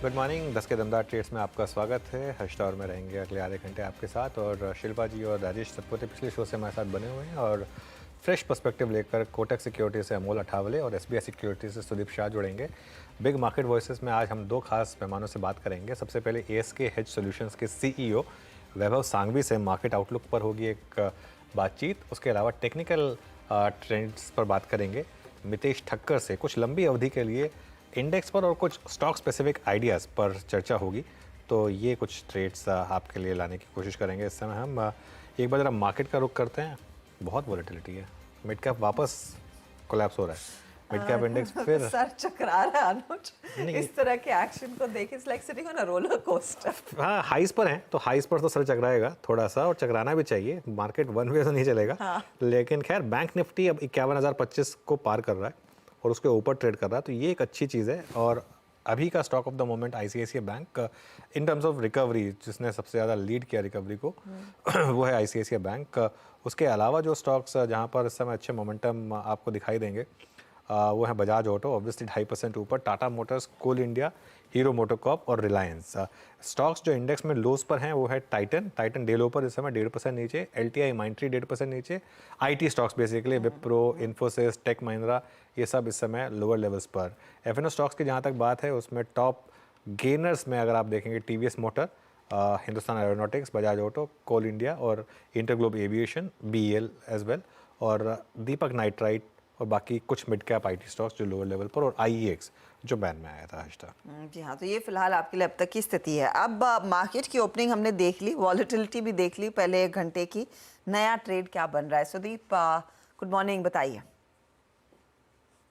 Good morning. 10 के दमदार trades में आपका स्वागत है। हर्ष और में रहेंगे अगले आधे घंटे आपके साथ, और शिल्पा जी और राजेश सतपुते पिछले शो से हमारे साथ बने हुए हैं, और फ्रेश पर्सपेक्टिव लेकर कोटक सिक्योरिटी से अमोल अठावले और एसबीआई सिक्योरिटी से सुदीप शाह जुड़ेंगे। बिग मार्केट वॉइसेस में आज हम दो खास मेहमानों से बात करेंगे। सबसे पहले एएसके हेज सॉल्यूशंस के सीईओ वैभव सांघवी से मार्केट आउटलुक पर होगी एक बातचीत। उसके अलावा टेक्निकल ट्रेंड्स पर बात करेंगे मितेश ठक्कर से। कुछ लंबी अवधि के लिए इंडेक्स पर और कुछ स्टॉक स्पेसिफिक आइडियाज़ पर चर्चा होगी। तो ये कुछ ट्रेड्स आपके लिए लाने की कोशिश करेंगे। इस समय हम एक बार जरा मार्केट का रुख करते हैं। बहुत वॉलेटिलिटी है। मिड कैप वापस कोलैप्स हो रहा है। मिड कैप इंडेक्स फिर सर चकरा रहा है अनुज। नहीं, इस तरह के एक्शन को देख it's like sitting on a roller coaster. हाँ, हाइस पर हैं तो हाइस पर तो सर चकराएगा थोड़ा सा, और चकराना भी चाहिए। मार्केट वन वे तो नहीं चलेगा। हाँ। लेकिन खैर बैंक निफ्टी अब 51,025 को पार कर रहा है और उसके ऊपर ट्रेड कर रहा है, तो ये एक अच्छी चीज़ है। और अभी का stock of the moment ICICI bank in terms of recovery, जिसने सबसे ज़्यादा लीड किया रिकवरी को वो है आईसीआईसीआई बैंक। उसके अलावा जो स्टॉक्स जहाँ पर इस समय अच्छे मोमेंटम आपको दिखाई देंगे वो है बजाज ऑटो, ऑब्वियसली 2.5% ऊपर, टाटा मोटर्स, कोल इंडिया, हीरो मोटोकॉर्प और रिलायंस। स्टॉक्स जो इंडेक्स में लोज पर हैं वो है टाइटन डे लो पर इस समय 1.5% नीचे, एलटीआई माइंट्री 1.5% नीचे। IT stocks basically Wipro, Infosys, tech Mahindra, ये सब इस समय लोअर लेवल्स पर। एफएनओ स्टॉक्स की जहाँ तक बात है उसमें टॉप गेनर्स में अगर आप देखेंगे TVS motor, Hindustan aeronautics, Bajaj auto, coal India और InterGlobe aviation, BEL as well, और दीपक नाइट्राइट और बाकी कुछ मिड कैप आईटी स्टॉक्स जो लोअर लेवल पर, और आईईएक्स जो बैन में आया था आज तक। जी हाँ, तो ये फिलहाल आपके लिए अब तक की स्थिति है। अब मार्केट की ओपनिंग हमने देख ली, वॉलेटिलिटी भी देख ली पहले 1 घंटे की। नया ट्रेड क्या बन रहा है? सुदीप गुड मॉर्निंग, बताइए।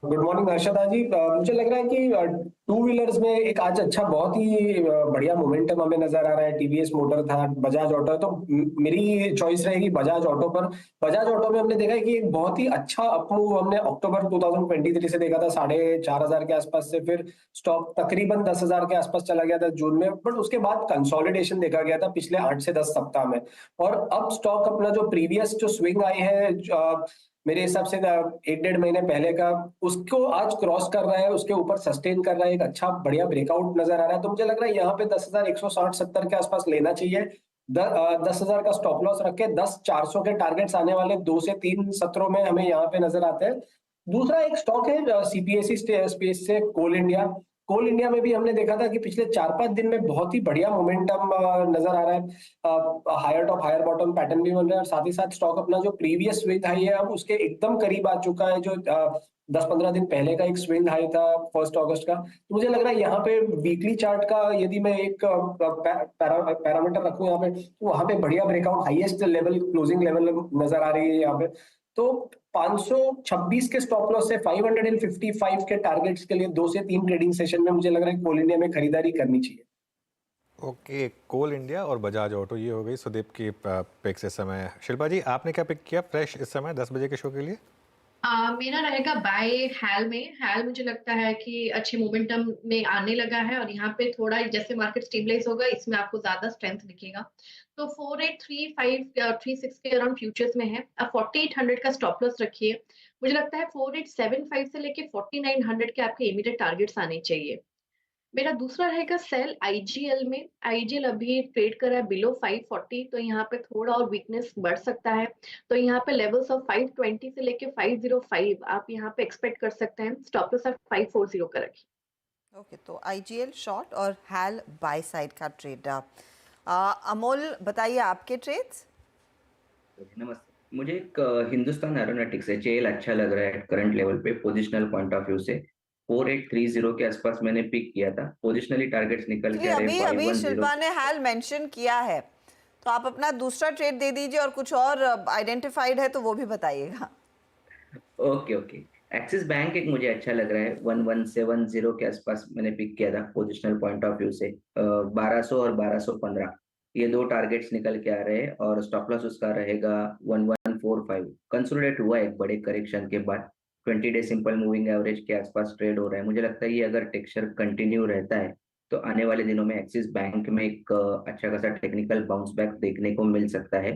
गुड मॉर्निंग हर्षदा जी। मुझे लग रहा है कि टू व्हीलर्स में एक आज अच्छा बहुत ही बढ़िया मोमेंटम हमें नजर आ रहा है। टीवीएस मोटर था, बजाज ऑटो है, तो मेरी चॉइस रहेगी बजाज ऑटो पर। बजाज ऑटो में हमने देखा है कि एक बहुत ही अच्छा अपमूव हमने अक्टूबर 2023 से देखा था, 4,500 के आसपास से फिर स्टॉक तकरीबन 10,000 के आसपास चला गया था जून में, बट उसके बाद कंसोलिडेशन देखा गया था पिछले 8 से 10 सप्ताह में। और अब स्टॉक अपना जो प्रीवियस जो स्विंग आई है मेरे हिसाब से 1 डेढ़ महीने पहले का, उसको आज क्रॉस कर रहा है, उसके ऊपर सस्टेन कर रहा है, एक अच्छा बढ़िया ब्रेकआउट नजर आ रहा है। तो मुझे लग रहा है यहाँ पे 10,160-70 के आसपास लेना चाहिए। 10,000 का स्टॉप लॉस रख के 10,400 के टारगेट्स आने वाले 2 से 3 सत्रों में हमें यहाँ पे नजर आते हैं। दूसरा एक स्टॉक है सीपीएसई स्पेस से, कोल इंडिया। कोल इंडिया में भी हमने देखा था कि पिछले 4-5 दिन में बहुत ही बढ़िया मोमेंटम नजर आ रहा है। Higher top higher bottom pattern भी बन रहा है, और साथ ही साथ स्टॉक अपना जो प्रीवियस स्विंग हाई है अब उसके एकदम करीब आ चुका है, जो 10-15 दिन पहले का एक स्विंग हाई था 1 अगस्त का। तो मुझे लग रहा है यहाँ पे वीकली चार्ट का यदि मैं एक पैरामीटर रखूं यहाँ पे, तो वहां पे बढ़िया breakout highest level, closing level नजर आ रही है यहाँ पे। तो 526 के स्टॉप लॉस से 555 के टारगेट्स के लिए 2 से 3 ट्रेडिंग सेशन में मुझे लग रहा है कोल इंडिया में खरीदारी करनी चाहिए। ओके, कोल इंडिया और बजाज ऑटो, ये हो गई सुदीप की पिक्स इस समय। शिल्पा जी, आपने क्या पिक किया फ्रेश इस समय 10 बजे के शो के लिए? मेरा रहेगा बाय हैल में। हैल मुझे लगता है कि अच्छे मोमेंटम में आने लगा है, और यहाँ पे थोड़ा जैसे मार्केट स्टेबलाइज होगा इसमें आपको ज्यादा स्ट्रेंथ दिखेगा। तो 4835 के अराउंड फ्यूचर्स में है। अब 4800 का स्टॉप लॉस रखिए। मुझे लगता है 4875 से लेके 4900 के आपके इमीडिएट टारगेट्स आने चाहिए। मेरा दूसरा रहेगा सेल आईजीएल में। आईजीएल अभी ट्रेड कर रहा है बिलो 540, तो यहाँ पे थोड़ा और वीकनेस बढ़ सकता है। तो यहाँ पे लेवल्स ऑफ 520 से लेके 505 आप यहाँ पे एक्सपेक्ट कर सकते हैं। स्टॉप लॉस आप 540 का रखिए। ओके, तो आईजीएल शॉर्ट और हैल बाय साइड का ट्रेड। अमोल बताइए आपके ट्रेड्स। नमस्ते। मुझे एक हिंदुस्तान एरोनॉटिक्स एचएएल अच्छा लग रहा है करंट लेवल पे, पोजिशनल पॉइंट ऑफ व्यू से। 4830 के आसपास मैंने पिक किया था। पोजिशनली टारगेट्स निकल के आ रहे अभी हैं अभी 510। शिल्पा ने हैल मेंशन किया है, तो आप अपना दूसरा ट्रेड दे दीजिए, और कुछ और आइडेंटिफाइड है तो वो भी बताइएगा। Okay okay. एक्सिस बैंक एक मुझे अच्छा लग रहा है, 1170 के आसपास मैंने पिक किया था पोजिशनल पॉइंट ऑफ व्यू से। 1200 और 1215 ये दो टारगेट्स निकल के आ रहे हैं, और स्टॉप लॉस उसका रहेगा 1145। कंसोलिडेट हुआ है एक बड़े करेक्शन के बाद, 20 डे सिंपल मूविंग एवरेज के आसपास ट्रेड हो रहा है। मुझे लगता है ये अगर टेक्सचर कंटिन्यू रहता है तो आने वाले दिनों में एक्सिस बैंक में एक अच्छा खासा टेक्निकल बाउंस बैक देखने को मिल सकता है।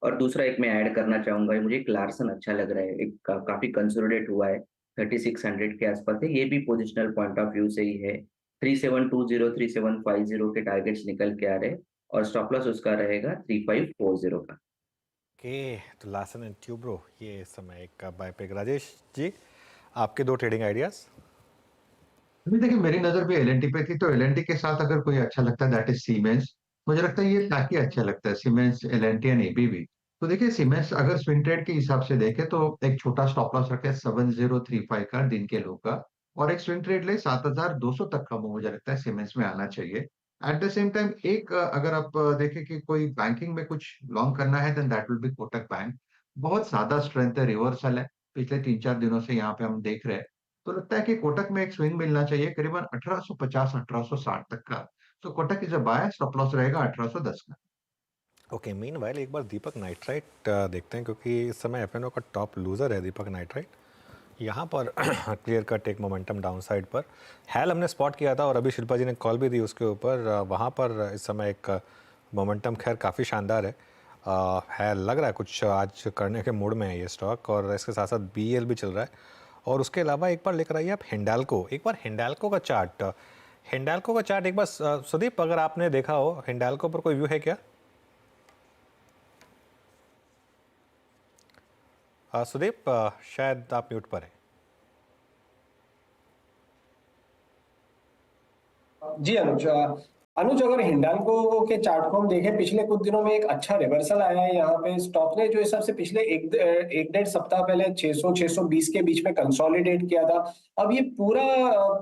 और दूसरा एक मैं ऐड करना चाहूंगा, मुझे एक लार्सन अच्छा लग रहा है, एक काफी कंसोलिडेट हुआ है, 3600 के आसपास है, ये भी पोजिशनल पॉइंट ऑफ व्यू से ही है। 3720 3750 के टारगेट्स निकल के आ रहे और स्टॉप लॉस उसका रहेगा 3540 का। ओके, तो लार्सन एंड ट्यूब्रो ये इस समय एक बाय पिक। राजेश जी, आपके दो ट्रेडिंग आइडियाज। अभी देखिए मेरी नजर भी एलएनटी पे थी, तो एलएनटी के साथ अगर कोई अच्छा लगता है दैट इज सीमेंस। मुझे लगता है ये काफी अच्छा लगता है, सीमेंस, एलएनटी एंड एबीबी। तो देखिए सीमेंस अगर स्विंग ट्रेड के हिसाब से देखें तो एक छोटा स्टॉप लॉस रखे 7035 का दिन के लो का, और एक स्विंग ट्रेड ले 7200 तक का वो मुझे लगता है सीमेंस में आना चाहिए। एट द सेम टाइम एक अगर आप देखें कि कोई बैंकिंग में कुछ लॉन्ग करना है then that will be Kotak bank. बहुत ज्यादा स्ट्रेंथ है, रिवर्सल है पिछले 3-4 दिनों से यहाँ पे हम देख रहे हैं। तो लगता है कि कोटक में एक स्विंग मिलना चाहिए करीबन 1850 1860 तक का। तो Kotak is a buy, stop loss रहेगा 1810 का। ओके, मीनवाइल एक बार दीपक नाइट्राइट देखते हैं, क्योंकि इस समय एफएनओ का टॉप लूजर है दीपक नाइट्राइट। यहाँ पर क्लियर कट एक मोमेंटम डाउन साइड पर। हैल हमने स्पॉट किया था और अभी शिल्पा जी ने कॉल भी दी उसके ऊपर। वहाँ पर इस समय एक मोमेंटम खैर काफ़ी शानदार है। हैल लग रहा है कुछ आज करने के मूड में है ये स्टॉक, और इसके साथ साथ बीएल भी चल रहा है। और उसके अलावा एक बार लेकर आइए आप हिंडाल्को। एक बार हिंडाल्को का चार्ट, हिंडाल्को का चार्ट एक बार सुदीप अगर आपने देखा हो, हिंडाल्को पर कोई व्यू है क्या? सुदीप शायद आप म्यूट पर हैं। जी अनुज, अनुज अगर हिंडाल्को के चार्ट को हम देखें, पिछले कुछ दिनों में एक अच्छा रिवर्सल आया है यहाँ पे। स्टॉक ने जो हिसाब से पिछले एक डेढ़ सप्ताह पहले 600 620 के बीच में कंसोलिडेट किया था, अब ये पूरा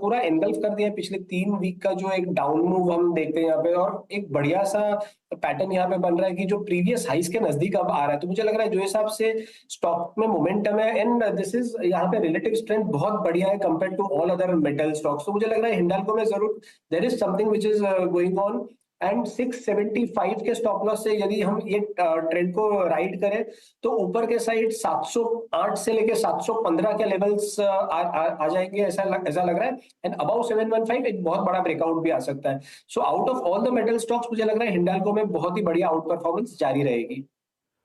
पूरा एनगल्फ कर दिया पिछले 3 वीक का जो एक डाउन मूव हम देखते हैं यहाँ पे, और एक बढ़िया सा पैटर्न यहाँ पे बन रहा है कि जो प्रीवियस हाइस के नजदीक अब आ रहा है। तो मुझे लग रहा है जो हिसाब से स्टॉक में मोमेंटम है एंड दिस इज यहाँ पे रिलेटिव स्ट्रेंथ बहुत बढ़िया है compare to all other metal stocks. तो मुझे लग रहा है हिंडाल्को में जरूर there is something which is going on. And 675 के स्टॉप लॉस से यदि हम ये ट्रेंड को राइड करें तो ऊपर के साइड 708 से लेके 715 के लेवल्स आ जाएंगे, ऐसा लग रहा है। एंड अबाउ 715 एक बहुत बड़ा ब्रेकआउट भी आ सकता है। So out of all the metal stocks मुझे लग रहा है हिंडाल्को में बहुत ही बढ़िया आउट परफॉर्मेंस जारी रहेगी।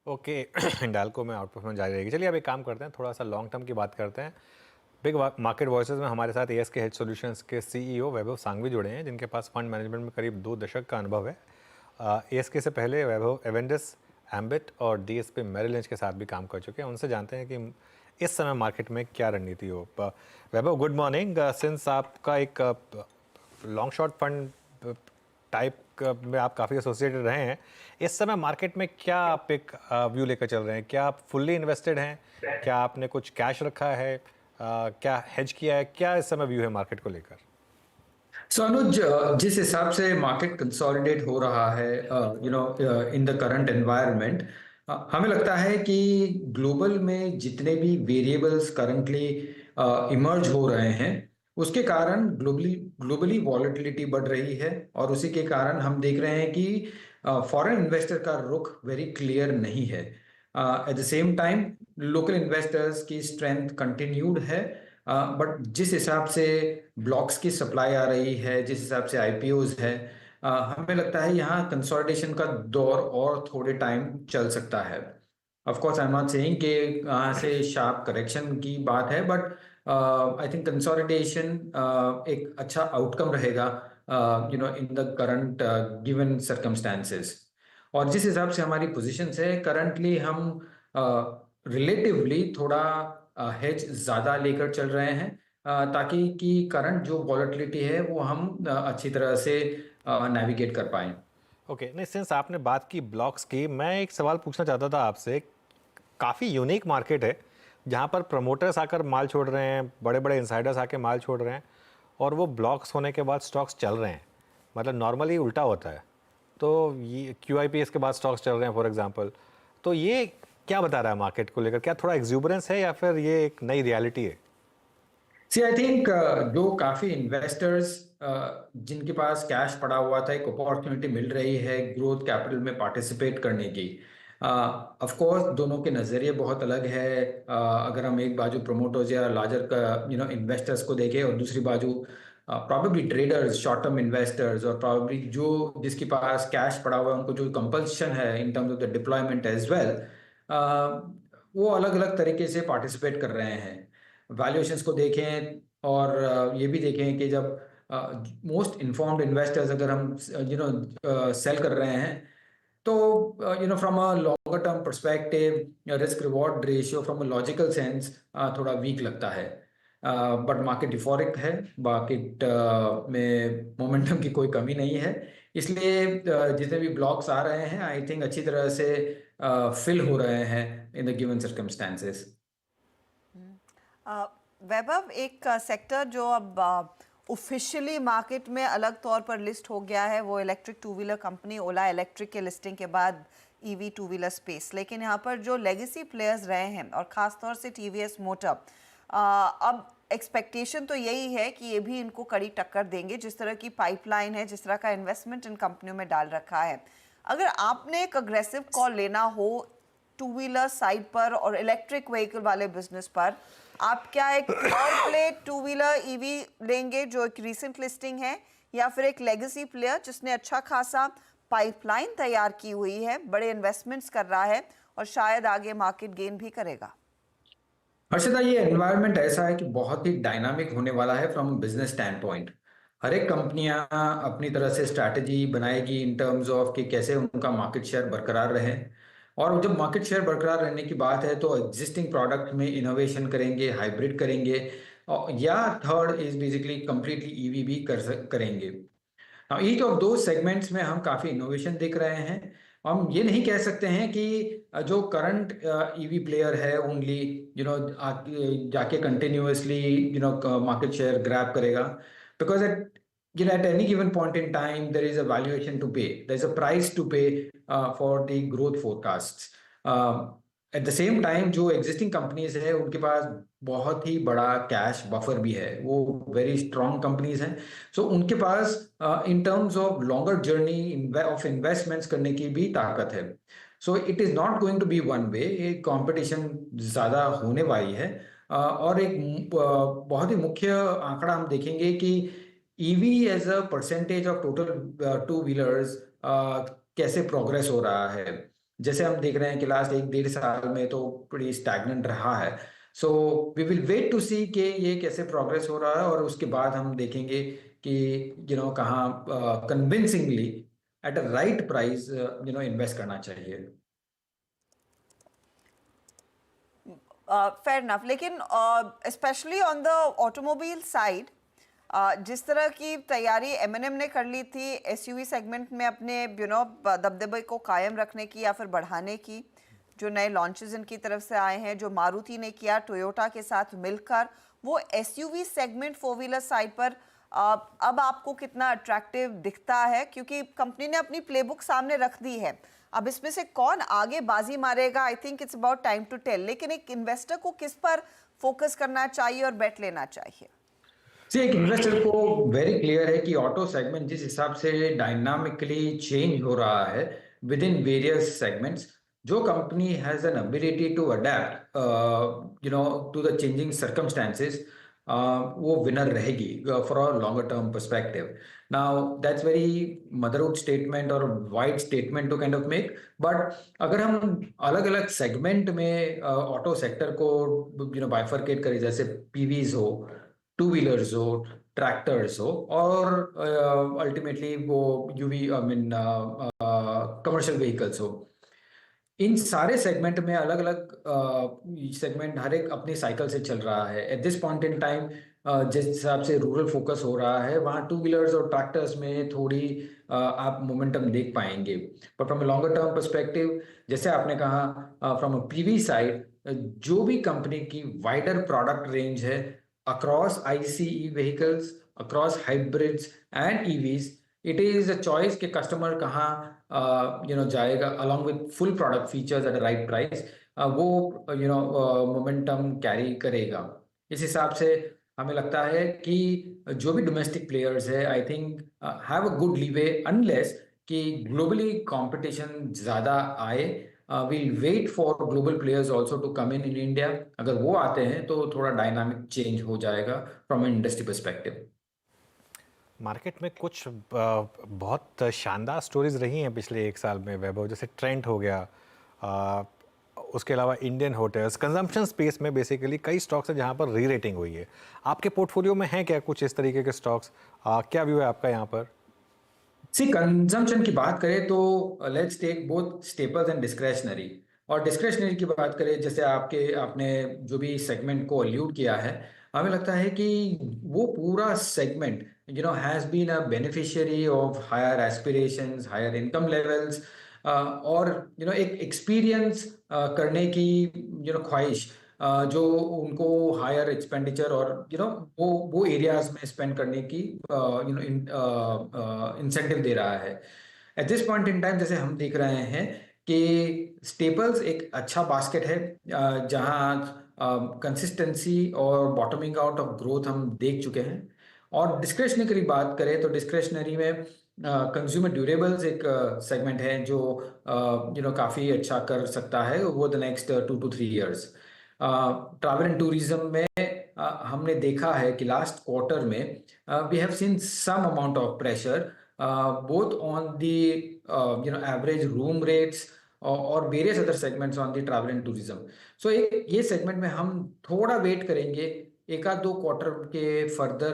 ओके, हिंडाल्को में आउट परफॉर्मेंस जारी रहेगी। चलिए अब एक काम करते हैं, थोड़ा सा लॉन्ग टर्म की बात करते हैं। बिग मार्केट वॉइसेस में हमारे साथ एएसके हेल्थ सॉल्यूशंस के सीईओ वैभव सांघवी जुड़े हैं, जिनके पास फंड मैनेजमेंट में करीब 2 दशक का अनुभव है। एएसके से पहले वैभव एवेंडस, एम्बिट और डीएसपी मेरिल लिंच के साथ भी काम कर चुके हैं। उनसे जानते हैं कि इस समय मार्केट में क्या रणनीति हो। वैभव, गुड मॉर्निंग। सिंस आपका एक लॉन्ग शॉर्ट फंड टाइप में आप काफ़ी एसोसिएटेड रहे हैं, इस समय मार्केट में क्या आप एक व्यू लेकर चल रहे हैं? क्या आप फुल्ली इन्वेस्टेड हैं? क्या आपने कुछ कैश रखा है? क्या हेज किया है? क्या इस समय व्यू है मार्केट को लेकर? सो अनुज, जिस हिसाब से मार्केट कंसोलिडेट हो रहा है इन द करंट एनवायरनमेंट, हमें लगता है कि ग्लोबल में जितने भी वेरिएबल्स करंटली इमर्ज हो रहे हैं उसके कारण ग्लोबली वॉलेटिलिटी बढ़ रही है, और उसी के कारण हम देख रहे हैं कि फॉरेन इन्वेस्टर का रुख वेरी क्लियर नहीं है। At the same time local investors की स्ट्रेंथ कंटिन्यूड है, बट जिस हिसाब से ब्लॉक्स की सप्लाई आ रही है, जिस हिसाब से आईपीओज है, हमें लगता है यहाँ कंसोलिडेशन का दौर और थोड़े टाइम चल सकता है। Of course I am not saying कि यहाँ से शार्प करेक्शन की बात है, बट आई थिंक कंसोलिडेशन एक अच्छा आउटकम रहेगा in the current given circumstances. और जिस हिसाब से हमारी पोजीशंस है करंटली, हम रिलेटिवली थोड़ा हेज ज़्यादा लेकर चल रहे हैं, ताकि कि करंट जो वॉलेटिलिटी है वो हम अच्छी तरह से नेविगेट कर पाएं। ओके, नहीं, सिंस आपने बात की ब्लॉक्स की, मैं एक सवाल पूछना चाहता था आपसे। काफ़ी यूनिक मार्केट है जहाँ पर प्रमोटर्स आकर माल छोड़ रहे हैं, बड़े बड़े इंसाइडर्स आके माल छोड़ रहे हैं, और वो ब्लॉक्स होने के बाद स्टॉक्स चल रहे हैं। मतलब नॉर्मली उल्टा होता है। तो ये QIPS के बाद स्टॉक्स चल रहे हैं फॉर एग्जांपल। तो ये क्या बता रहा है मार्केट को लेकर? क्या थोड़ा एग्जूबरेंस है या फिर ये एक नई रियलिटी है? सी आई थिंक जो काफ़ी इन्वेस्टर्स जिनके पास कैश पड़ा हुआ था, एक अपॉर्चुनिटी मिल रही है ग्रोथ कैपिटल में पार्टिसिपेट करने की। ऑफ कोर्स दोनों के नज़रिए बहुत अलग है। अगर हम एक बाजू प्रोमोटर्स या लार्जर का इन्वेस्टर्स को देखें, और दूसरी बाजू probably traders, short term investors, और प्रॉबेबली जो जिसके पास कैश पड़ा हुआ है, उनको जो कंपल्शन है in terms of the deployment as well, वो अलग अलग तरीके से पार्टिसिपेट कर रहे हैं। वैल्यूएशंस को देखें और ये भी देखें कि जब मोस्ट इन्फॉर्म्ड इन्वेस्टर्स अगर हम सेल कर रहे हैं तो from a longer term perspective risk reward ratio from a logical sense थोड़ा वीक लगता है। बट मार्केट इफोरिक है, मार्केट में मोमेंटम की कोई कमी नहीं है, इसलिए जितने भी ब्लॉक्स आ रहे हैं आई थिंक अच्छी तरह से फिल हो रहे हैं इन द गिवन सर्कमस्टेंसेस। वैभव, एक सेक्टर जो अब ऑफिशियली मार्केट में अलग तौर पर लिस्ट हो गया है वो इलेक्ट्रिक टू व्हीलर कंपनी ओला इलेक्ट्रिक के लिस्टिंग के बाद ईवी टू व्हीलर स्पेस, लेकिन यहाँ पर जो लेगेसी प्लेयर्स रहे हैं और ख़ास तौर से टीवीएस मोटर, अब एक्सपेक्टेशन तो यही है कि ये भी इनको कड़ी टक्कर देंगे। जिस तरह की पाइपलाइन है, जिस तरह का इन्वेस्टमेंट इन कंपनियों में डाल रखा है, अगर आपने एक अग्रेसिव कॉल लेना हो टू व्हीलर साइड पर और इलेक्ट्रिक व्हीकल वाले बिजनेस पर, आप क्या एक pure play two wheeler EV लेंगे जो एक रीसेंट लिस्टिंग है, या फिर एक लेगेसी प्लेयर जिसने अच्छा खासा पाइपलाइन तैयार की हुई है, बड़े इन्वेस्टमेंट्स कर रहा है और शायद आगे मार्केट गेन भी करेगा? हर्षदा, ये एनवायरनमेंट ऐसा है कि बहुत ही डायनामिक होने वाला है फ्रॉम बिजनेस स्टैंड पॉइंट। हर एक कंपनियां अपनी तरह से स्ट्रैटेजी बनाएगी इन टर्म्स ऑफ कि कैसे उनका मार्केट शेयर बरकरार रहे, और जब मार्केट शेयर बरकरार रहने की बात है तो एग्जिस्टिंग प्रोडक्ट में इनोवेशन करेंगे, हाइब्रिड करेंगे, या third is basically completely EV भी करेंगे। ईच ऑफ दो सेगमेंट्स में हम काफी इनोवेशन देख रहे हैं। हम ये नहीं कह सकते हैं कि जो करंट ईवी प्लेयर है ओनली जाके कंटिन्यूअसली मार्केट शेयर ग्रैब करेगा, because at any given point in time there is a valuation to pay, there is a price to pay for the growth forecasts. At the same time जो existing companies है उनके पास बहुत ही बड़ा cash buffer भी है, वो very strong companies हैं, so उनके पास in terms of longer journey of investments करने की भी ताकत है। So it is not going to be one way, एक कंपटीशन ज्यादा होने वाली है। और एक बहुत ही मुख्य आंकड़ा हम देखेंगे कि EV as a percentage of total two wheelers कैसे प्रोग्रेस हो रहा है। जैसे हम देख रहे हैं कि लास्ट 1-1.5 साल में तो बड़ी स्टैग्नेंट रहा है, so we will wait to see कि ये कैसे प्रोग्रेस हो रहा है, और उसके बाद हम देखेंगे कि कहाँ convincingly at a right price invest करना चाहिए। फेयर इनफ, लेकिन specially on the automobile side जिस तरह की तैयारी M&M ने कर ली थी एसयूवी सेगमेंट में अपने दबदबे को कायम रखने की या फिर बढ़ाने की, जो नए लॉन्चेस इनकी तरफ से आए हैं, जो मारुति ने किया टोयोटा के साथ मिलकर, वो SUV segment four wheeler side पर अब आपको कितना अट्रैक्टिव दिखता है? क्योंकि कंपनी ने अपनी प्लेबुक सामने रख दी है, अब इसमें से कौन आगे बाजी मारेगा, I think it's about time to tell. लेकिन एक इन्वेस्टर को किस पर फोकस करना चाहिए और बेट लेना चाहिए? एक इन्वेस्टर को वेरी क्लियर है कि ऑटो सेगमेंट जिस हिसाब से डायनामिकली चेंज हो रहा है विद इन वेरियस सेगमेंट्स, जो company has an ability to adapt to the changing circumstances, वो विनर रहेगी for a longer term perspective. Now that's very motherhood statement और wide statement to kind of make, but अगर हम अलग अलग segment में auto sector को bifurcate करें, जैसे पीवीज हो, टू व्हीलर्स हो, ट्रैक्टर्स हो, और अल्टीमेटली वो यूवी कमर्शियल व्हीकल्स हो, इन सारे सेगमेंट में अलग अलग सेगमेंट हर एक अपनी साइकिल से चल रहा है। At this point in time जिस हिसाब से रूरल फोकस हो रहा है, वहाँ टू व्हीलर्स और ट्रैक्टर्स में थोड़ी आप मोमेंटम देख पाएंगे। पर from a longer term perspective, जैसे आपने कहा, फ्रॉम अ पीवी साइड, जो भी कंपनी की वाइडर प्रोडक्ट रेंज है across ICE vehicles, across hybrids and EVs, it is a choice कि कस्टमर कहाँ जाएगा along with full product features at the right price, वो मोमेंटम कैरी करेगा। इस हिसाब से हमें लगता है कि जो भी डोमेस्टिक प्लेयर्स है I think have a good leeway, unless कि ग्लोबली कंपटीशन ज़्यादा आए। we'll wait for global players also to come in India. अगर वो आते हैं तो थोड़ा डायनामिक चेंज हो जाएगा from an industry perspective. Market में कुछ बहुत शानदार स्टोरीज रही हैं पिछले 1 साल में वैभव, जैसे ट्रेंट हो गया, उसके अलावा इंडियन होटल्स, कंजम्पशन स्पेस में बेसिकली कई स्टॉक्स हैं जहाँ पर री रेटिंग हुई है। आपके पोर्टफोलियो में हैं क्या कुछ इस तरीके के स्टॉक्स? क्या व्यू है आपका यहाँ पर? सी कंजम्पशन की बात करें तो let's take both staples and discretionary. और डिस्क्रेशनरी की बात करें, जैसे आपने जो भी सेगमेंट को अल्यूड किया है, हमें लगता है कि वो पूरा segment has been a beneficiary of higher aspirations, higher income levels, और एक एक्सपीरियंस करने की ख्वाहिश, जो उनको हायर एक्सपेंडिचर और वो एरियाज में स्पेंड करने की इंसेंटिव दे रहा है। At this point in time जैसे हम देख रहे हैं कि स्टेपल्स एक अच्छा बास्केट है, जहां कंसिस्टेंसी और बॉटमिंग आउट ऑफ ग्रोथ हम देख चुके हैं। और डिस्क्रेशनरी की बात करें तो डिस्क्रेशनरी में कंज्यूमर ड्यूरेबल्स एक सेगमेंट है जो काफ़ी अच्छा कर सकता है over the next 2 to 3 years। Travel and tourism में हमने देखा है कि लास्ट क्वार्टर में we have seen some amount of pressure both on the average room rates और various other segments on the travel and tourism. So ये segment में हम थोड़ा वेट करेंगे, एक आध 2 क्वार्टर के फर्दर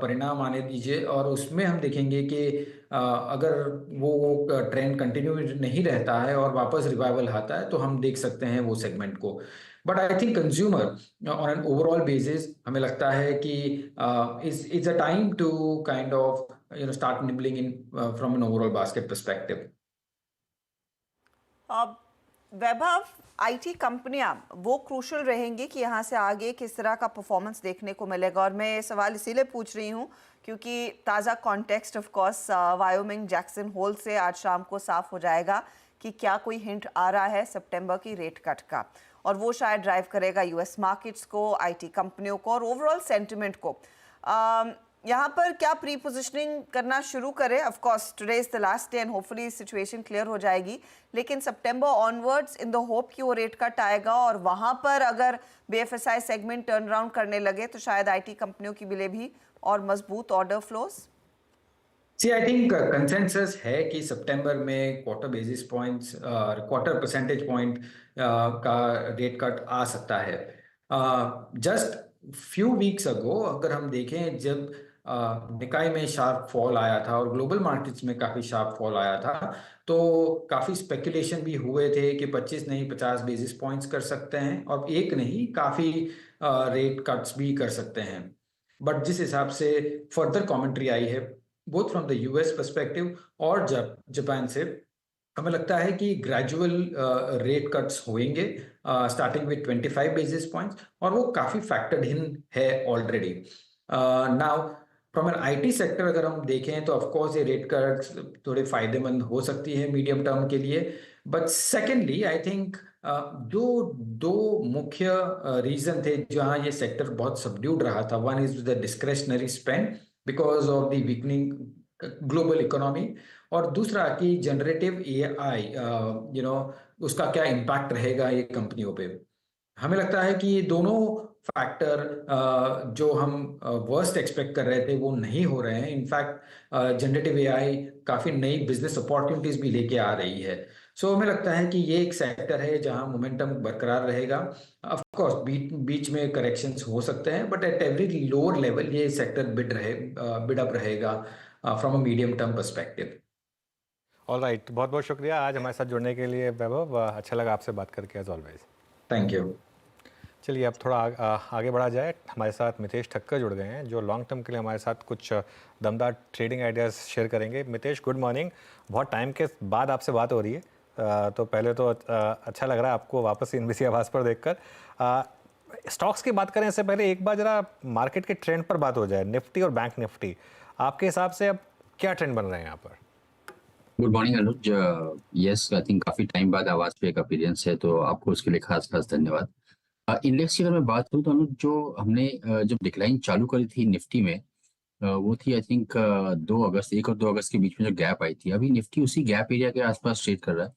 परिणाम आने दीजिए, और उसमें हम देखेंगे कि अगर वो ट्रेंड कंटिन्यू नहीं रहता है और वापस रिवाइवल आता है तो हम देख सकते हैं वो सेगमेंट को। But I think consumer on an overall basis हमें लगता है कि is a time to kind of start nibbling in from an overall basket perspective। Vaibhav, IT कंपनियां वो क्रूशल रहेंगी कि यहाँ से आगे किस तरह का परफॉर्मेंस देखने को मिलेगा? और मैं ये सवाल इसीलिए पूछ रही हूँ क्योंकि ताज़ा context of course Wyoming Jackson Hole से आज शाम को साफ हो जाएगा कि क्या कोई हिंट आ रहा है सितंबर की रेट कट का, और वो शायद ड्राइव करेगा यूएस मार्केट्स को, आईटी कंपनियों को और ओवरऑल सेंटिमेंट को। यहाँ पर क्या प्री पोजिशनिंग करना शुरू करें? Of course today is the last day and hopefully situation clear हो जाएगी, लेकिन सितंबर ऑनवर्ड्स इन द होप कि वो रेट कट आएगा और वहाँ पर अगर बीएफएसआई सेगमेंट टर्न अराउंड करने लगे तो शायद आईटी कंपनियों की लिए भी और मजबूत order flows. See I think consensus है कि सितंबर में क्वार्टर परसेंटेज पॉइंट का रेट कट आ सकता है। जस्ट फ्यू वीक्स अगो अगर हम देखें, जब निकाय में शार्प फॉल आया था और ग्लोबल मार्केट्स में काफी शार्प फॉल आया था, तो काफी स्पेकुलेशन भी हुए थे कि 25 नहीं 50 बेसिस पॉइंट्स कर सकते हैं, और एक नहीं काफी रेट कट्स भी कर सकते हैं। बट जिस हिसाब से फर्दर कमेंट्री आई है both from the US perspective और जापान से, हमें लगता है कि ग्रेजुअल रेट कट्स होंगे स्टार्टिंग विद 25 बेसिस पॉइंट्स, और वो काफी फैक्टर्ड इन है already. Now from an IT sector अगर हम देखें तो ऑफ कोर्स ये रेट कट्स थोड़े फायदेमंद हो सकती है मीडियम टर्म के लिए। बट सेकेंडली आई थिंक जो दो मुख्य रीजन थे जहां ये सेक्टर बहुत सबड्यूड रहा था, one is the discretionary spend because of the weakening global economy, और दूसरा कि जनरेटिव एआई उसका क्या इम्पैक्ट रहेगा ये कंपनियों पे। हमें लगता है कि ये दोनों फैक्टर जो हम वर्स्ट एक्सपेक्ट कर रहे थे वो नहीं हो रहे हैं। इनफैक्ट जनरेटिव एआई काफी नई बिजनेस अपॉर्चुनिटीज भी लेके आ रही है। सो हमें लगता है कि ये एक सेक्टर है जहां मोमेंटम बरकरार रहेगा। ऑफ कोर्स बीच में करेक्शंस हो सकते हैं, but at every lower level ये सेक्टर बिड अप रहेगा from a medium term perspective. Alright, बहुत बहुत शुक्रिया आज हमारे साथ जुड़ने के लिए वैभव, अच्छा लगा आपसे बात करके एज ऑलवेज। Thank you. चलिए अब थोड़ा आगे बढ़ा जाए। हमारे साथ मितेश ठक्कर जुड़ गए हैं जो लॉन्ग टर्म के लिए हमारे साथ कुछ दमदार ट्रेडिंग आइडियाज़ शेयर करेंगे। मितेश, गुड मॉर्निंग, बहुत टाइम के बाद आपसे बात हो रही है, तो पहले तो अच्छा लग रहा है आपको वापस इनबीसी आवाज़ पर देखकर। स्टॉक्स की बात करें इससे पहले एक बार ज़रा मार्केट के ट्रेंड पर बात हो जाए, निफ्टी और बैंक निफ्टी, आपके हिसाब से अब क्या ट्रेंड बन रहे हैं यहाँ पर? Good morning Anuj. Yes, I think काफी टाइम बाद आवाज पे एक अपीयरेंस है, तो आपको उसके लिए खास खास धन्यवाद। इंडेक्स की अगर मैं बात करूँ तो अनुज, जो हमने जब डिक्लाइन चालू करी थी निफ्टी में, वो थी आई थिंक 1 और 2 अगस्त के बीच में जो गैप आई थी। अभी निफ्टी उसी गैप एरिया के आसपास ट्रेड कर रहा है,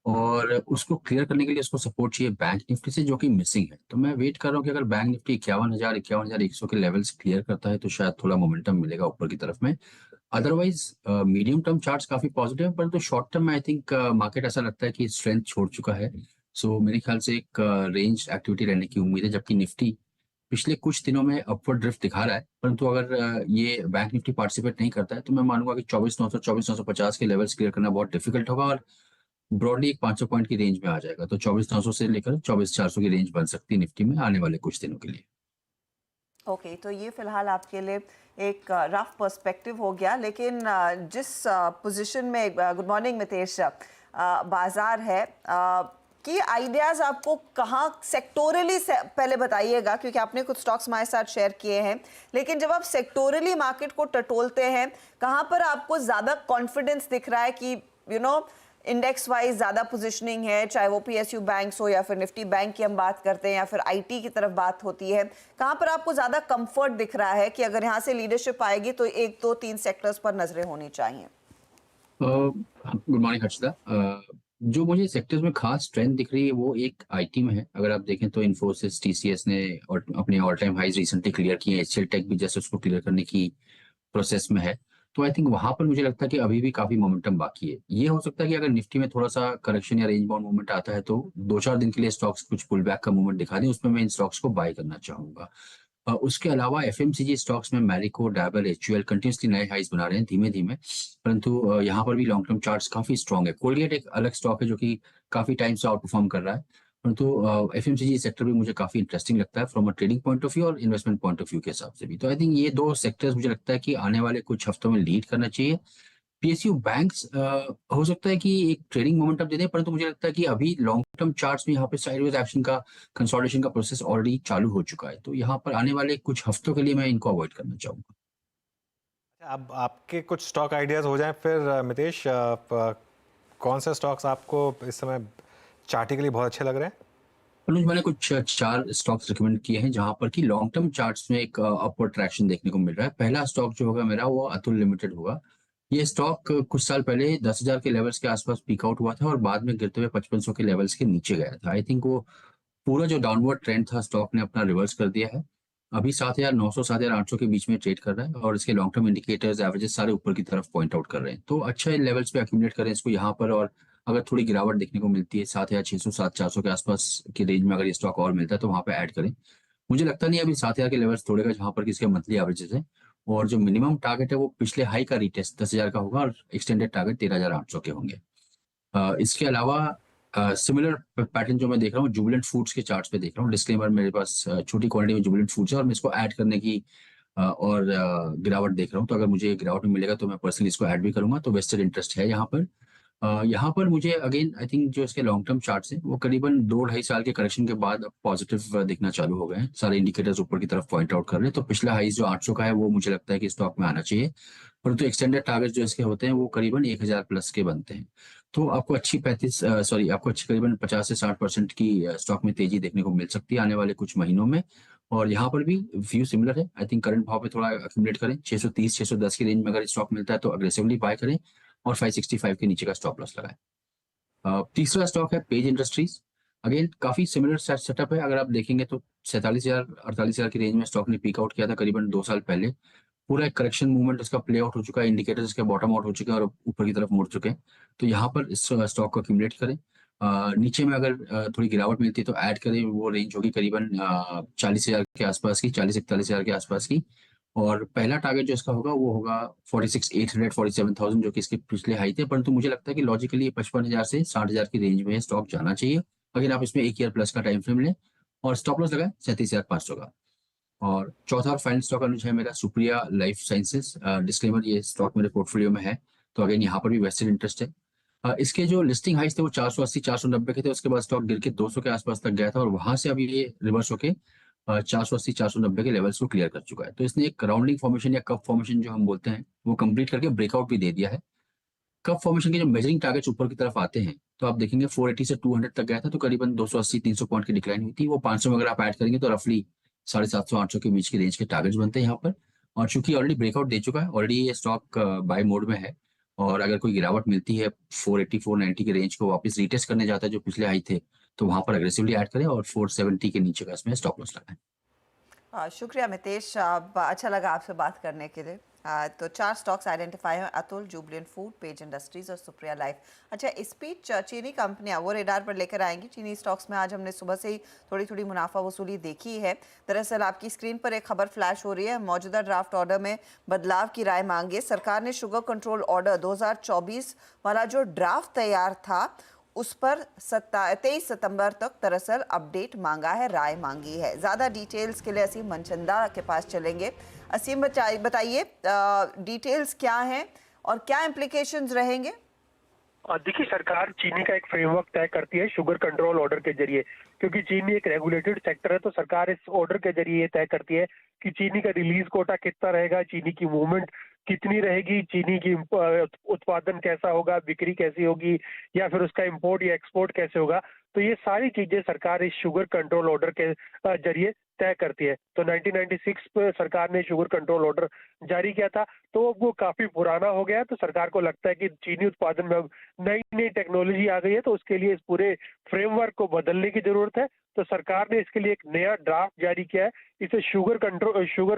और उसको क्लियर करने के लिए उसको सपोर्ट चाहिए बैंक निफ्टी से, जो कि मिसिंग है। तो मैं वेट कर रहा हूँ कि अगर बैंक निफ्टी 51,100 के लेवल्स क्लियर करता है तो शायद थोड़ा मोमेंटम मिलेगा ऊपर की तरफ में। अदरवाइज मीडियम टर्म चार्ट्स काफी पॉजिटिव है, परंतु शॉर्ट टर्म में आई थिंक मार्केट ऐसा लगता है कि स्ट्रेंथ छोड़ चुका है। सो मेरे ख्याल से एक रेंज एक्टिविटी रहने की उम्मीद है, जबकि निफ्टी पिछले कुछ दिनों में अपवर्ड ड्रिफ्ट दिखा रहा है, परंतु अगर ये बैंक निफ्टी पार्टिसिपेट नहीं करता है तो मैं मानूंगा कि 24,900 24,950 के लेवल्स क्लियर करना बहुत डिफिकल्ट होगा और ब्रॉडली एक 500 पॉइंट की रेंज में आ जाएगा। तो 24,900 से लेकर 24,400 की रेंज बन सकती है निफ्टी में आने वाले कुछ दिनों के लिए। ओके, तो ये फिलहाल आपके लिए एक रफ पर्सपेक्टिव हो गया, लेकिन जिस पोजीशन में गुड मॉर्निंग मितेश बाजार है की आइडियाज आपको कहाँ सेक्टोरली पहले बताइएगा, क्योंकि आपने कुछ स्टॉक्स हमारे साथ शेयर किए हैं, लेकिन जब आप सेक्टोरली मार्केट को टटोलते हैं कहाँ पर आपको ज़्यादा कॉन्फिडेंस दिख रहा है कि इंडेक्स वाइज ज़्यादा पोजीशनिंग है, चाहे वो पीएसयू बैंक्स हो या फिर निफ्टी बैंक की हम बात करते हैं या फिर आईटी की तरफ बात होती है, कहाँ पर आपको ज़्यादा कंफर्ट दिख रहा है कि अगर यहाँ से लीडरशिप आएगी तो 1 2 3 सेक्टर्स पर नजरें होनी चाहिए? Good morning Harshada. जो मुझे सेक्टर्स में खास ट्रेंड दिख रही है वो एक आईटी में है। अगर आप देखें तो इन्फोसिस, टीसीएस ने और अपने all time highs recently clear किए हैं, एचसीएल टेक भी जैसे उसको क्लियर करने की प्रोसेस में है। तो आई थिंक वहां पर मुझे लगता है कि अभी भी काफी मोमेंटम बाकी है। ये हो सकता है कि अगर निफ्टी में थोड़ा सा करेक्शन या रेंज बाउंड मूवमेंट आता है तो 2-4 दिन के लिए स्टॉक्स कुछ पुल बैक का मूवमेंट दिखा दें, उसमें मैं इन स्टॉक्स को बाय करना चाहूंगा। उसके अलावा एफएमसीजी स्टॉक्स में मैरिको, डाबर, एचयूएल कंटिन्यूसली नए हाइज बना रहे हैं धीमे धीमे, परंतु यहाँ पर भी लॉन्ग टर्म चार्ट्स काफी स्ट्रॉन्ग है। कोलगेट एक अलग स्टॉक है जो कि काफी टाइम से आउट परफॉर्म कर रहा है, परंतु एफएमसीजी सेक्टर भी मुझे काफी इंटरेस्टिंग लगता है from a trading point of view और इन्वेस्टमेंट पॉइंट ऑफ व्यू के हिसाब से भी। तो आई थिंक ये 2 सेक्टर्स मुझे लगता है कि आने वाले कुछ हफ्तों में लीड करना चाहिए। पीएसयू बैंक्स हो सकता है कि एक ट्रेडिंग मोमेंटम दे दें, परंतु मुझे लगता है कि अभी लॉन्ग टर्म चार्ट्स में यहाँ पे साइडवेज एक्शन का, कंसोलिडेशन का प्रोसेस ऑलरेडी चालू हो चुका है। तो यहाँ पर आने वाले कुछ हफ्तों के लिए मैं इनको अवॉइड करना चाहूंगा। अब आपके कुछ स्टॉक आइडियाज हो जाएं फिर मितेश, कौन से स्टॉक्स आपको इस समय चार्टी के लिए बहुत अच्छे लग रहे हैं? अनुज, मैंने कुछ 4 स्टॉक्स रिकमेंड किए हैं जहां पर कि लॉन्ग टर्म चार्ट्स में एक अपवर्ड ट्रैक्शन देखने को मिल रहा है। पहला स्टॉक जो होगा मेरा वो अतुल लिमिटेड होगा। ये स्टॉक कुछ साल पहले 10,000 के लेवल्स के आसपास पीक आउट हुआ था और बाद में गिरते हुए 5500 के लेवल्स के नीचे गया था। आई थिंक वो पूरा जो डाउनवर्ड ट्रेंड था स्टॉक ने अपना रिवर्स कर दिया है। अभी 7,900 7,800 के बीच में ट्रेड कर रहा है और इसके लॉन्ग टर्म इंडिकेटर्स, एवरेजेस सारे ऊपर की तरफ पॉइंट आउट कर रहे हैं। तो अच्छे लेवल्स पे अक्यूमुलेट करें इसको यहाँ पर, और अगर थोड़ी गिरावट देखने को मिलती है 7,600 7,400 के आसपास की रेंज में अगर ये स्टॉक और मिलता है तो वहाँ पे ऐड करें। मुझे लगता नहीं अभी 7,000 के लेवल्स तोड़ेगा जहाँ पर किसके मंथली एवरेजेस है, और जो मिनिमम टारगेट है वो पिछले हाई का रीटेस्ट 10,000 का होगा और एक्सटेंडेड टारगेट 13,800 के होंगे। इसके अलावा सिमिलर पैटर्न जो मैं देख रहा हूँ जुबिलेंट फूड्स के चार्ट्स पे देख रहा हूँ। डिस्क्लेमर, मेरे पास छोटी क्वांटिटी में जुबिलेंट फूड्स है और मैं इसको ऐड करने की और गिरावट देख रहा हूँ। तो अगर मुझे गिरावट में मिलेगा तो मैं पर्सनली इसको ऐड भी करूंगा। तो वेस्टेड इंटरेस्ट है यहाँ पर। यहाँ पर मुझे अगेन आई थिंक जो इसके लॉन्ग टर्म चार्ट्स हैं वो करीबन 2-2.5 साल के करेक्शन के बाद अब पॉजिटिव दिखना चालू हो गए हैं। सारे इंडिकेटर्स ऊपर की तरफ पॉइंट आउट कर रहे हैं। तो पिछला हाइस जो 800 का है वो मुझे लगता है कि स्टॉक में आना चाहिए, परंतु एक्सटेंडेड टारगेट जो इसके होते हैं वो करीबन 1,000 प्लस के बनते हैं। तो आपको अच्छी करीबन 50 से 60% की स्टॉक में तेजी देखने को मिल सकती है आने वाले कुछ महीनों में। और यहाँ पर भी व्यू सिमिलर है। आई थिंक करंट भाव पे थोड़ा अक्यूमुलेट करें, 630 610 की रेंज में अगर स्टॉक मिलता है तो अग्रेसिवली बाय करें और 565 के नीचे का स्टॉप लॉस लगाएं। तीसरा स्टॉक है पेज इंडस्ट्रीज। अगेन काफी सिमिलर सेटअप है। अगर आप देखेंगे तो 47,000 48,000 की रेंज में स्टॉक ने पीक आउट किया था करीबन 2 साल पहले। पूरा एक करेक्शन मूवमेंट इसका प्ले आउट हो चुका है, इंडिकेटर्स इसके बॉटम आउट हो चुके हैं और ऊपर की तरफ मुड़ चुके हैं। तो यहाँ पर इस स्टॉक को अक्यूमुलेट करें। नीचे में अगर थोड़ी गिरावट मिलती है तो ऐड करें। वो रेंज होगी करीबन 40,000 के आसपास की, 40-41,000 के आसपास की। और पहला टारगेट जो इसका होगा वो होगा 46,800 47,000 जो कि इसके पिछले हाई थे। परंतु मुझे लगता है कि लॉजिकली 55,000 से 60,000 की रेंज में स्टॉक जाना चाहिए अगर आप इसमें 1 ईयर प्लस का टाइम फ्रेम लें, और स्टॉप लॉस लगाए 37,500 का। और चौथा और फाइनल स्टॉक अनुज है मेरा सुप्रिया लाइफ साइंसेस। डिस्क्लेमर, ये स्टॉक मेरे पोर्टफोलियो में है तो अगेन यहाँ पर भी वेस्टेड इंटरेस्ट है। इसके जो लिस्टिंग हाइस थे वो 480 490 के थे, उसके बाद स्टॉक गिर के 200 के आसपास तक गया था और वहां से अभी ये रिवर्स होके 480 490 के लेवल्स को क्लियर कर चुका है। तो इसने एक राउंडिंग फॉर्मेशन या कप फॉर्मेशन जो हम बोलते हैं वो कंप्लीट करके ब्रेकआउट भी दे दिया है। कप फॉर्मेशन के जो मेजरिंग टारगेट्स ऊपर की तरफ आते हैं तो आप देखेंगे 480 से 200 तक गया था तो करीबन 280-300 पॉइंट की डिक्लाइन हुई थी। वो 500 में अगर आप ऐड करेंगे तो रफली 750-800 के बीच के रेंज के टारगेट्स बनते हैं यहाँ पर। और चूंकि ऑलरेडी ब्रेकआउट दे चुका है, ऑलरेडी ये स्टॉक बाय मोड में है, और अगर कोई गिरावट मिलती है 480 490 के रेंज को वापस रीटेस्ट करने जाता है जो पिछले हाई थे, तो वहां पर अग्रेसिवली ऐड करें और 470 के नीचे का इसमें स्टॉप लॉस लगाएं। शुक्रिया मितेश, अच्छा लगा आपसे बात करने के लिए। तो 4 स्टॉक्स आइडेंटिफाई हैं, Atul, Jubilant food, page industries और सुप्रिया लाइफ। अच्छा, इस बीच चीनी कंपनियां वो रेडार पर लेकर आएंगी। चीनी स्टॉक्स में आज हमने सुबह से ही थोड़ी थोड़ी मुनाफा वसूली देखी है। दरअसल आपकी स्क्रीन पर एक खबर फ्लैश हो रही है, मौजूदा ड्राफ्ट ऑर्डर में बदलाव की राय मांगी। सरकार ने शुगर कंट्रोल ऑर्डर 2024 वाला जो ड्राफ्ट तैयार था उस पर 23 सितंबर तक दरअसल अपडेट मांगा है, राय मांगी है। ज़्यादा डिटेल्स के लिए असीम मनचंदा के पास चलेंगे। असीम बताइए डिटेल्स क्या हैं और क्या इम्प्लीकेशंस रहेंगे? देखिए, सरकार चीनी का एक फ्रेमवर्क तय करती है शुगर कंट्रोल ऑर्डर के जरिए, क्योंकि चीनी एक रेगुलेटेड सेक्टर है। तो सरकार इस ऑर्डर के जरिए ये तय करती है कि चीनी का रिलीज कोटा कितना रहेगा, चीनी की मूवमेंट कितनी रहेगी, चीनी की उत्पादन कैसा होगा, बिक्री कैसी होगी, या फिर उसका इंपोर्ट या एक्सपोर्ट कैसे होगा। तो ये सारी चीजें सरकार इस शुगर कंट्रोल ऑर्डर के जरिए तय करती है। तो 1996 में सरकार ने शुगर कंट्रोल ऑर्डर जारी किया था, तो वो काफी पुराना हो गया है। तो सरकार को लगता है कि चीनी उत्पादन में अब नई नई टेक्नोलॉजी आ गई है, तो उसके लिए इस पूरे फ्रेमवर्क को बदलने की जरूरत है। तो सरकार ने इसके लिए एक नया ड्राफ्ट जारी किया है, इसे शुगर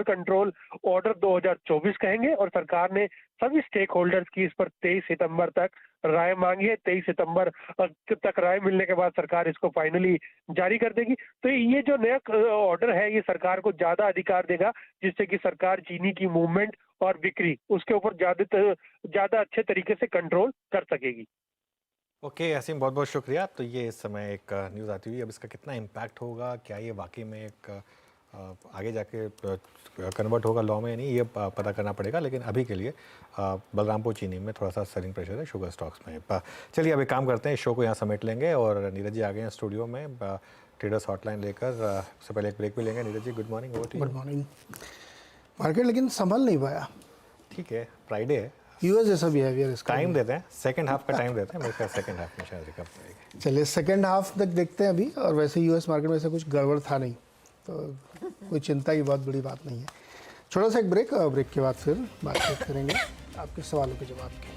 कंट्रोल ऑर्डर 2024 कहेंगे। और सरकार ने सभी स्टेक होल्डर्स की इस पर 23 सितंबर तक राय मांगी है। 23 सितंबर तक राय मिलने के बाद सरकार इसको फाइनली जारी कर देगी। तो ये जो नया ऑर्डर है, ये सरकार को ज्यादा अधिकार देगा, जिससे कि सरकार चीनी की मूवमेंट और बिक्री उसके ऊपर ज्यादा अच्छे तरीके से कंट्रोल कर सकेगी। ओके असीम, बहुत बहुत शुक्रिया। तो ये इस समय एक न्यूज़ आती हुई, अब इसका कितना इम्पैक्ट होगा, क्या ये वाकई में एक आगे जाके कन्वर्ट होगा लॉ में या नहीं, ये पता करना पड़ेगा। लेकिन अभी के लिए बलरामपुर चीनी में थोड़ा सा सेलिंग प्रेशर है शुगर स्टॉक्स में। चलिए अभी काम करते हैं, शो को यहाँ समेट लेंगे और नीरज जी आ गए हैं स्टूडियो में ट्रेडर्स हॉटलाइन लेकर। उससे पहले एक ब्रेक भी लेंगे। Neeraj ji good morning. Good morning. Market लेकिन संभल नहीं पाया। ठीक है, फ्राइडे है, यूएस जैसा बिहेवियर इसका। टाइम देते हैं, सेकंड हाफ का टाइम देते हैं, मेरे ख्याल सेकंड हाफ में शायद रिकवर करेगी। चलिए सेकंड हाफ तक देखते हैं अभी। और वैसे यूएस मार्केट में ऐसा कुछ गड़बड़ था नहीं, तो कोई चिंता की बहुत बड़ी बात नहीं है। छोटा सा एक ब्रेक के बाद फिर बातचीत करेंगे आपके सवालों के जवाब के।